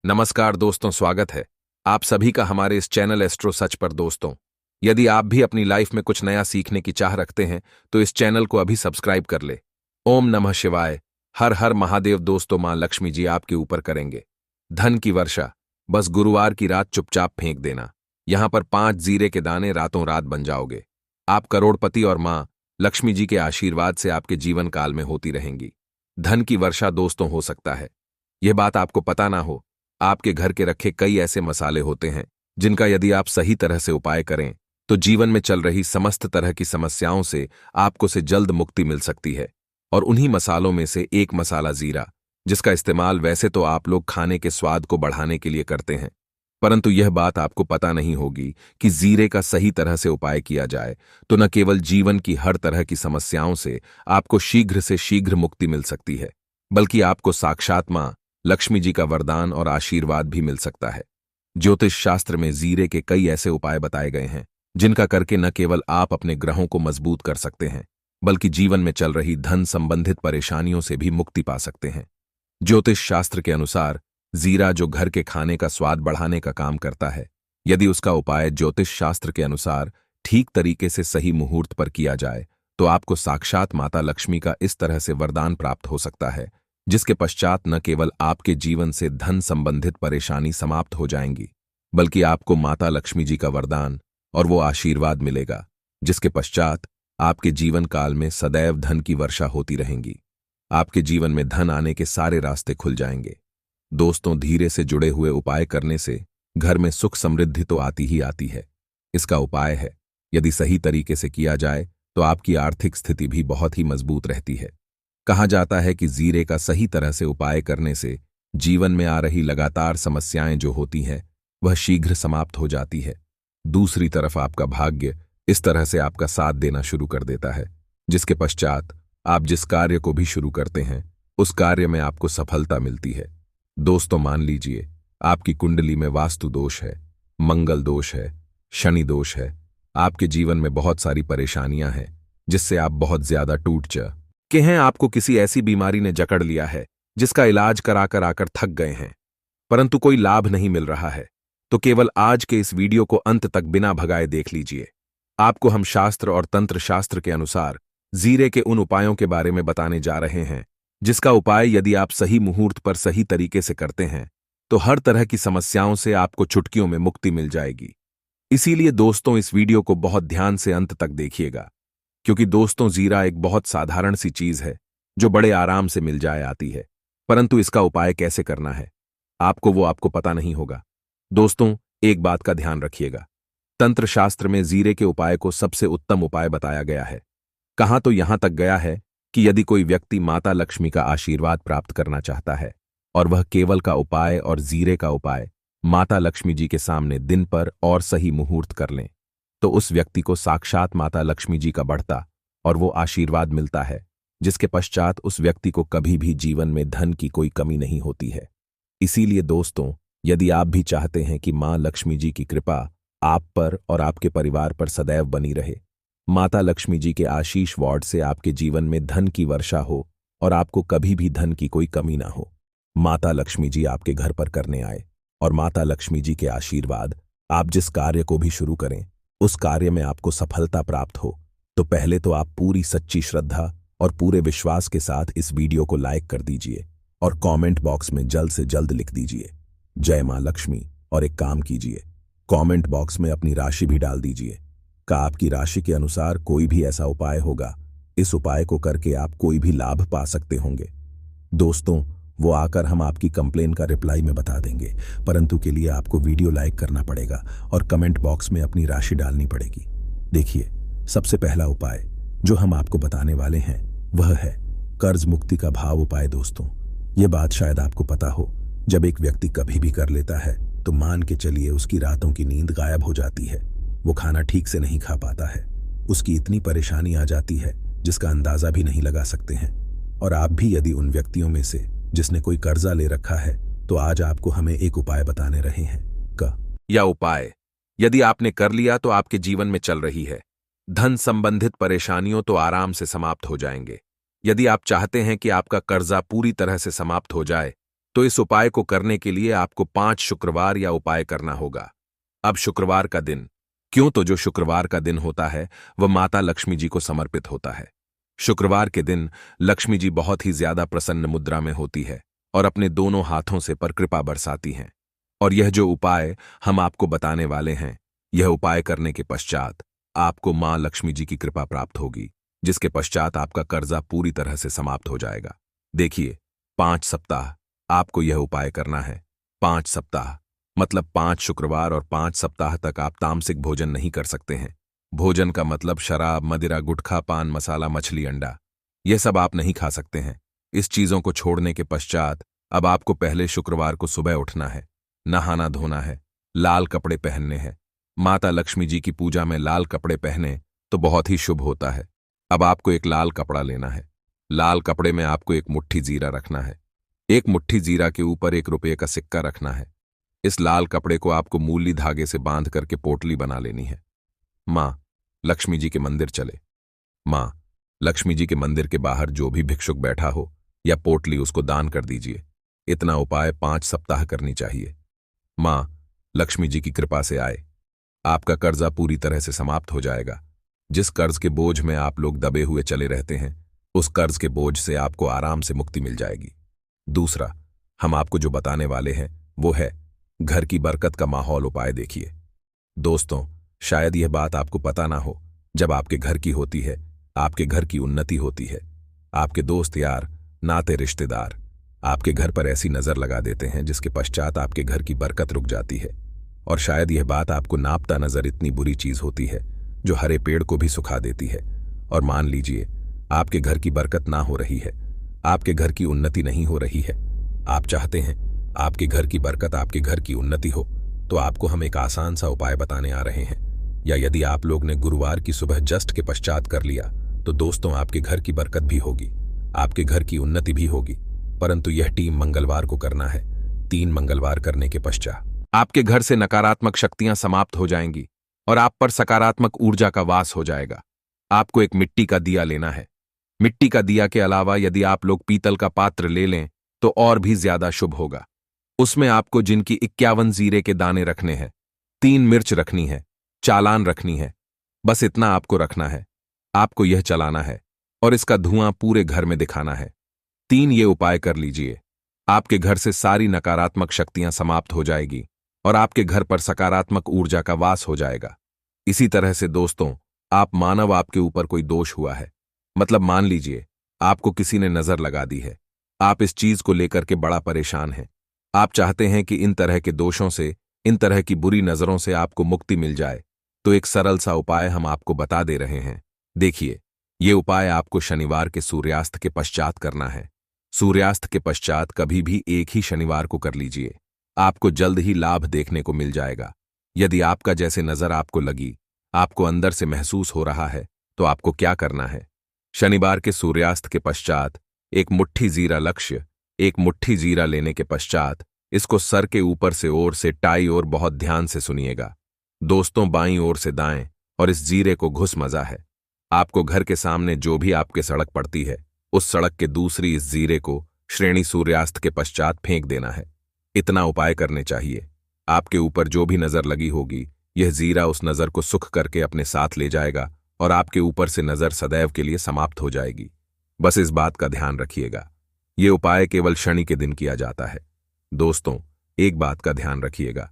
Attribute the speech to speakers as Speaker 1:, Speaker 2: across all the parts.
Speaker 1: नमस्कार दोस्तों, स्वागत है आप सभी का हमारे इस चैनल एस्ट्रो सच पर। दोस्तों, यदि आप भी अपनी लाइफ में कुछ नया सीखने की चाह रखते हैं तो इस चैनल को अभी सब्सक्राइब कर ले। ओम नमः शिवाय, हर हर महादेव। दोस्तों, मां लक्ष्मी जी आपके ऊपर करेंगे धन की वर्षा। बस गुरुवार की रात चुपचाप फेंक देना। यहां पर 5 जीरे के दाने, रातों रात बन जाओगे आप करोड़पति और मां लक्ष्मी जी के आशीर्वाद से आपके जीवन काल में होती रहेंगी धन की वर्षा। दोस्तों, हो सकता है यह बात आपको पता ना हो, आपके घर के रखे कई ऐसे मसाले होते हैं जिनका यदि आप सही तरह से उपाय करें तो जीवन में चल रही समस्त तरह की समस्याओं से आपको से जल्द मुक्ति मिल सकती है। और उन्हीं मसालों में से एक मसाला जीरा, जिसका इस्तेमाल वैसे तो आप लोग खाने के स्वाद को बढ़ाने के लिए करते हैं, परंतु यह बात आपको पता नहीं होगी कि जीरे का सही तरह से उपाय किया जाए तो न केवल जीवन की हर तरह की समस्याओं से आपको शीघ्र से शीघ्र मुक्ति मिल सकती है, बल्कि आपको साक्षात मां लक्ष्मी जी का वरदान और आशीर्वाद भी मिल सकता है। ज्योतिष शास्त्र में जीरे के कई ऐसे उपाय बताए गए हैं जिनका करके न केवल आप अपने ग्रहों को मजबूत कर सकते हैं, बल्कि जीवन में चल रही धन संबंधित परेशानियों से भी मुक्ति पा सकते हैं। ज्योतिष शास्त्र के अनुसार जीरा, जो घर के खाने का स्वाद बढ़ाने का काम करता है, यदि उसका उपाय ज्योतिष शास्त्र के अनुसार ठीक तरीके से सही मुहूर्त पर किया जाए तो आपको साक्षात माता लक्ष्मी का इस तरह से वरदान प्राप्त हो सकता है जिसके पश्चात न केवल आपके जीवन से धन संबंधित परेशानी समाप्त हो जाएंगी, बल्कि आपको माता लक्ष्मी जी का वरदान और वो आशीर्वाद मिलेगा जिसके पश्चात आपके जीवन काल में सदैव धन की वर्षा होती रहेंगी। आपके जीवन में धन आने के सारे रास्ते खुल जाएंगे। दोस्तों, धीरे से जुड़े हुए उपाय करने से घर में सुख समृद्धि तो आती ही आती है। इसका उपाय है, यदि सही तरीके से किया जाए तो आपकी आर्थिक स्थिति भी बहुत ही मजबूत रहती है। कहा जाता है कि जीरे का सही तरह से उपाय करने से जीवन में आ रही लगातार समस्याएं जो होती हैं वह शीघ्र समाप्त हो जाती है। दूसरी तरफ आपका भाग्य इस तरह से आपका साथ देना शुरू कर देता है जिसके पश्चात आप जिस कार्य को भी शुरू करते हैं उस कार्य में आपको सफलता मिलती है। दोस्तों, मान लीजिए आपकी कुंडली में वास्तु दोष है, मंगल दोष है, शनि दोष है, आपके जीवन में बहुत सारी परेशानियां हैं जिससे आप बहुत ज्यादा टूट के हैं, आपको किसी ऐसी बीमारी ने जकड़ लिया है जिसका इलाज कराकर आकर थक गए हैं परंतु कोई लाभ नहीं मिल रहा है, तो केवल आज के इस वीडियो को अंत तक बिना भगाए देख लीजिए। आपको हम शास्त्र और तंत्र शास्त्र के अनुसार जीरे के उन उपायों के बारे में बताने जा रहे हैं जिसका उपाय यदि आप सही मुहूर्त पर सही तरीके से करते हैं तो हर तरह की समस्याओं से आपको चुटकियों में मुक्ति मिल जाएगी। इसीलिए दोस्तों, इस वीडियो को बहुत ध्यान से अंत तक देखिएगा, क्योंकि दोस्तों, जीरा एक बहुत साधारण सी चीज है जो बड़े आराम से मिल जाए आती है, परंतु इसका उपाय कैसे करना है आपको पता नहीं होगा। दोस्तों, एक बात का ध्यान रखिएगा, तंत्र शास्त्र में जीरे के उपाय को सबसे उत्तम उपाय बताया गया है। कहां तो यहां तक गया है कि यदि कोई व्यक्ति माता लक्ष्मी का आशीर्वाद प्राप्त करना चाहता है और वह केवल का उपाय और जीरे का उपाय माता लक्ष्मी जी के सामने दिन पर और सही मुहूर्त कर लें तो उस व्यक्ति को साक्षात माता लक्ष्मी जी का बढ़ता और वो आशीर्वाद मिलता है जिसके पश्चात उस व्यक्ति को कभी भी जीवन में धन की कोई कमी नहीं होती है। इसीलिए दोस्तों, यदि आप भी चाहते हैं कि मां लक्ष्मी जी की कृपा आप पर और आपके परिवार पर सदैव बनी रहे, माता लक्ष्मी जी के आशीष वार्ड से आपके जीवन में धन की वर्षा हो और आपको कभी भी धन की कोई कमी ना हो, माता लक्ष्मी जी आपके घर पर करने आए और माता लक्ष्मी जी के आशीर्वाद आप जिस कार्य को भी शुरू करें उस कार्य में आपको सफलता प्राप्त हो, तो पहले तो आप पूरी सच्ची श्रद्धा और पूरे विश्वास के साथ इस वीडियो को लाइक कर दीजिए और कमेंट बॉक्स में जल्द से जल्द लिख दीजिए जय मां लक्ष्मी, और एक काम कीजिए, कमेंट बॉक्स में अपनी राशि भी डाल दीजिए। का आपकी राशि के अनुसार कोई भी ऐसा उपाय होगा, इस उपाय को करके आप कोई भी लाभ पा सकते होंगे। दोस्तों, वो आकर हम आपकी कंप्लेन का रिप्लाई में बता देंगे, परंतु के लिए आपको वीडियो लाइक करना पड़ेगा और कमेंट बॉक्स में अपनी राशि डालनी पड़ेगी। देखिए, सबसे पहला उपाय जो हम आपको बताने वाले हैं वह है कर्ज मुक्ति का भाव उपाय। दोस्तों, ये बात शायद आपको पता हो, जब एक व्यक्ति कभी भी कर लेता है तो मान के चलिए उसकी रातों की नींद गायब हो जाती है, वो खाना ठीक से नहीं खा पाता है, उसकी इतनी परेशानी आ जाती है जिसका अंदाजा भी नहीं लगा सकते हैं। और आप भी यदि उन व्यक्तियों में से जिसने कोई कर्जा ले रखा है तो आज आपको हमें एक उपाय बताने रहे हैं। यह उपाय यदि आपने कर लिया तो आपके जीवन में चल रही है धन संबंधित परेशानियों तो आराम से समाप्त हो जाएंगे। यदि आप चाहते हैं कि आपका कर्जा पूरी तरह से समाप्त हो जाए तो इस उपाय को करने के लिए आपको 5 शुक्रवार या उपाय करना होगा। अब शुक्रवार का दिन, क्यों? तो जो शुक्रवार का दिन होता है वह माता लक्ष्मी जी को समर्पित होता है। शुक्रवार के दिन लक्ष्मी जी बहुत ही ज्यादा प्रसन्न मुद्रा में होती है और अपने दोनों हाथों से पर कृपा बरसाती हैं। और यह जो उपाय हम आपको बताने वाले हैं, यह उपाय करने के पश्चात आपको मां लक्ष्मी जी की कृपा प्राप्त होगी, जिसके पश्चात आपका कर्जा पूरी तरह से समाप्त हो जाएगा। देखिए, 5 सप्ताह आपको यह उपाय करना है। 5 सप्ताह मतलब 5 शुक्रवार और 5 सप्ताह तक आप तामसिक भोजन नहीं कर सकते हैं। भोजन का मतलब शराब, मदिरा, गुटखा, पान मसाला, मछली, अंडा, यह सब आप नहीं खा सकते हैं। इस चीजों को छोड़ने के पश्चात अब आपको पहले शुक्रवार को सुबह उठना है, नहाना धोना है, लाल कपड़े पहनने हैं। माता लक्ष्मी जी की पूजा में लाल कपड़े पहने तो बहुत ही शुभ होता है। अब आपको एक लाल कपड़ा लेना है। लाल कपड़े में आपको एक मुट्ठी जीरा रखना है। एक मुट्ठी जीरा के ऊपर 1 रुपये का सिक्का रखना है। इस लाल कपड़े को आपको मूली धागे से बांध करके पोटली बना लेनी है। मां लक्ष्मी जी के मंदिर चले। मां लक्ष्मी जी के मंदिर के बाहर जो भी भिक्षुक बैठा हो या पोटली, उसको दान कर दीजिए। इतना उपाय 5 सप्ताह करनी चाहिए। मां लक्ष्मी जी की कृपा से आए, आपका कर्जा पूरी तरह से समाप्त हो जाएगा। जिस कर्ज के बोझ में आप लोग दबे हुए चले रहते हैं, उस कर्ज के बोझ से आपको आराम से मुक्ति मिल जाएगी। दूसरा, हम आपको जो बताने वाले हैं वो है घर की बरकत का माहौल उपाय। देखिए दोस्तों, शायद यह बात आपको पता ना हो, जब आपके घर की होती है, आपके घर की उन्नति होती है, आपके दोस्त यार, नाते रिश्तेदार आपके घर पर ऐसी नजर लगा देते हैं जिसके पश्चात आपके घर की बरकत रुक जाती है। और शायद यह बात आपको नापता नजर इतनी बुरी चीज होती है जो हरे पेड़ को भी सुखा देती है। और मान लीजिए आपके घर की बरकत ना हो रही है, आपके घर की उन्नति नहीं हो रही है, आप चाहते हैं आपके घर की बरकत, आपके घर की उन्नति हो, तो आपको हम एक आसान सा उपाय बताने आ रहे हैं। या यदि आप लोग ने गुरुवार की सुबह जस्ट के पश्चात कर लिया तो दोस्तों आपके घर की बरकत भी होगी, आपके घर की उन्नति भी होगी। परंतु यह टीम मंगलवार को करना है। 3 मंगलवार करने के पश्चात आपके घर से नकारात्मक शक्तियां समाप्त हो जाएंगी और आप पर सकारात्मक ऊर्जा का वास हो जाएगा। आपको एक मिट्टी का दिया लेना है। मिट्टी का दिया के अलावा यदि आप लोग पीतल का पात्र ले लें तो और भी ज्यादा शुभ होगा। उसमें आपको जिनकी 51 जीरे के दाने रखने हैं, 3 मिर्च रखनी है, चालान रखनी है। बस इतना आपको रखना है। आपको यह चलाना है और इसका धुआं पूरे घर में दिखाना है। 3 ये उपाय कर लीजिए, आपके घर से सारी नकारात्मक शक्तियां समाप्त हो जाएगी और आपके घर पर सकारात्मक ऊर्जा का वास हो जाएगा। इसी तरह से दोस्तों, आप मानव आपके ऊपर कोई दोष हुआ है, मतलब मान लीजिए आपको किसी ने नजर लगा दी है, आप इस चीज को लेकर के बड़ा परेशान हैं, आप चाहते हैं कि इन तरह के दोषों से, इन तरह की बुरी नजरों से आपको मुक्ति मिल जाए, तो एक सरल सा उपाय हम आपको बता दे रहे हैं। देखिए, ये उपाय आपको शनिवार के सूर्यास्त के पश्चात करना है। सूर्यास्त के पश्चात कभी भी एक ही शनिवार को कर लीजिए, आपको जल्द ही लाभ देखने को मिल जाएगा। यदि आपका जैसे नजर आपको लगी, आपको अंदर से महसूस हो रहा है, तो आपको क्या करना है? शनिवार के सूर्यास्त के पश्चात एक मुट्ठी जीरा लेने के पश्चात इसको सर के ऊपर से ओर से टाई और बहुत ध्यान से सुनिएगा दोस्तों, बाईं ओर से दाएं, और इस जीरे को घुस मजा है। आपको घर के सामने जो भी आपके सड़क पड़ती है, उस सड़क के दूसरी इस जीरे को श्रेणी सूर्यास्त के पश्चात फेंक देना है। इतना उपाय करने चाहिए। आपके ऊपर जो भी नजर लगी होगी, यह जीरा उस नजर को सुख करके अपने साथ ले जाएगा और आपके ऊपर से नजर सदैव के लिए समाप्त हो जाएगी। बस इस बात का ध्यान रखिएगा, ये उपाय केवल शनि के दिन किया जाता है। दोस्तों, एक बात का ध्यान रखिएगा,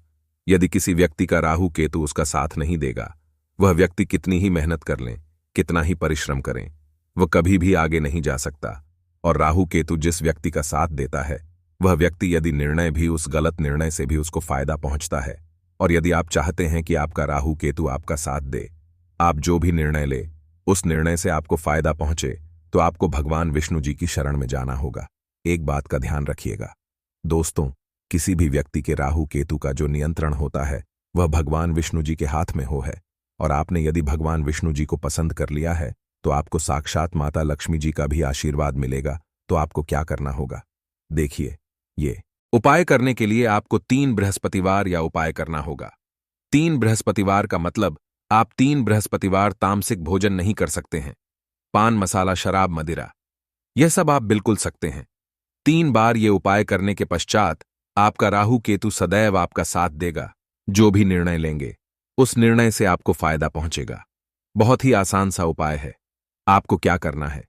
Speaker 1: यदि किसी व्यक्ति का राहु केतु उसका साथ नहीं देगा, वह व्यक्ति कितनी ही मेहनत कर लें, कितना ही परिश्रम करें, वह कभी भी आगे नहीं जा सकता। और राहु केतु जिस व्यक्ति का साथ देता है, वह व्यक्ति यदि निर्णय भी, उस गलत निर्णय से भी उसको फायदा पहुंचता है। और यदि आप चाहते हैं कि आपका राहु केतु आपका साथ दे, आप जो भी निर्णय ले उस निर्णय से आपको फायदा पहुंचे, तो आपको भगवान विष्णु जी की शरण में जाना होगा। एक बात का ध्यान रखिएगा दोस्तों, किसी भी व्यक्ति के राहु केतु का जो नियंत्रण होता है वह भगवान विष्णु जी के हाथ में हो है। और आपने यदि भगवान विष्णु जी को पसंद कर लिया है तो आपको साक्षात माता लक्ष्मी जी का भी आशीर्वाद मिलेगा। तो आपको क्या करना होगा? देखिए, ये उपाय करने के लिए आपको 3 बृहस्पतिवार या उपाय करना होगा। 3 बृहस्पतिवार का मतलब आप 3 बृहस्पतिवार तामसिक भोजन नहीं कर सकते हैं। पान मसाला, शराब, मदिरा, यह सब आप बिल्कुल सकते हैं। 3 बार ये उपाय करने के पश्चात आपका राहु केतु सदैव आपका साथ देगा। जो भी निर्णय लेंगे उस निर्णय से आपको फायदा पहुंचेगा। बहुत ही आसान सा उपाय है। आपको क्या करना है?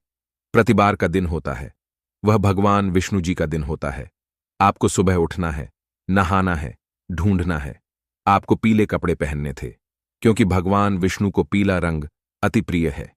Speaker 1: प्रतिवार का दिन होता है, वह भगवान विष्णु जी का दिन होता है। आपको सुबह उठना है, नहाना है, ढूंढना है। आपको पीले कपड़े पहनने थे, क्योंकि भगवान विष्णु को पीला रंग अति प्रिय है।